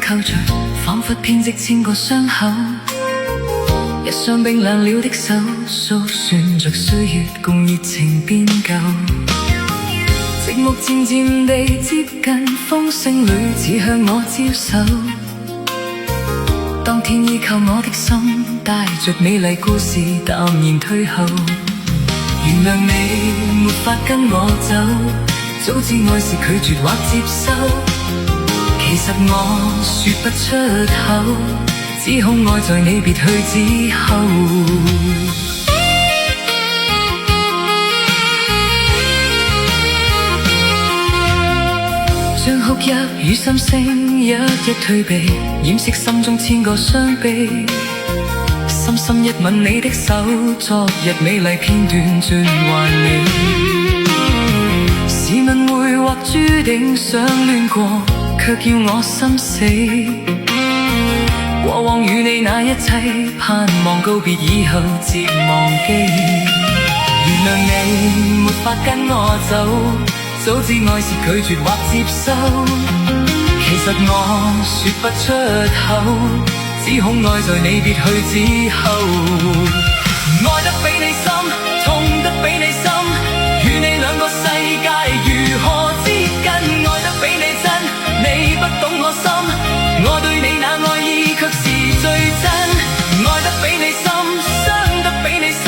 扣着，仿佛編織千個傷口。一雙冰冷了的手，數算着歲月，共熱情變舊。寂寞漸漸地接近，風聲裏似向我招手。當天依靠我的心，帶着美麗故事淡然退後。原諒你沒法跟我走，早知愛是拒絕或接受。其實我說不出口，只恐愛在你別去之後。像哭泣與心聲，一一退避，掩飾心中千個傷悲。深深一吻你的手，昨日美麗片段盡還你。試問會或注定相戀過，卻叫我心死。過往與你那一切，盼望告別以後漸忘記。原諒你沒法跟我走，早知愛是拒絕或接受。其實我說不出口，只恐愛在你別去之後。愛得比你深，痛得比你深，與你兩個世界如何接近？愛得比你真，你不懂我心，我對你那愛意卻是最真。愛得比你深，傷得比你深，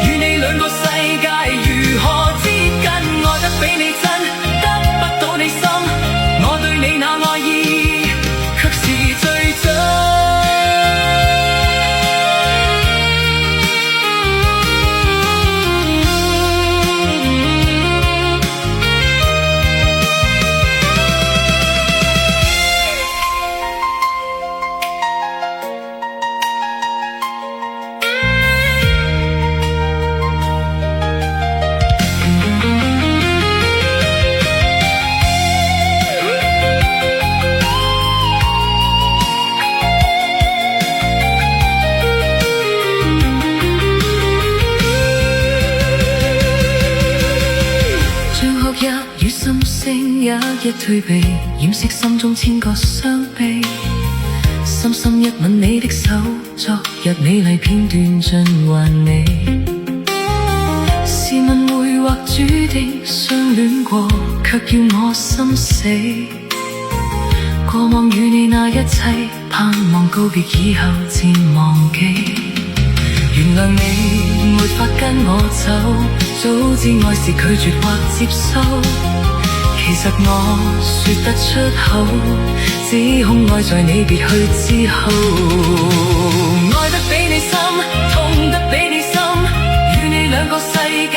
與你兩個世界如何接近？愛得比你真，得不到你心，我對你那愛意卻是最真。與心聲一一退避，掩飾心中千個傷悲。深深一吻你的手，昨日美麗片段盡還你。試問會或注定相戀過，卻叫我心死。過往與你那一切，盼望告別以後漸忘記。原諒你沒法跟我走，早知愛是拒絕或接受。其實我說不出口，只恐愛在你別去之後。愛得比你深，痛得比你深，與你兩個世界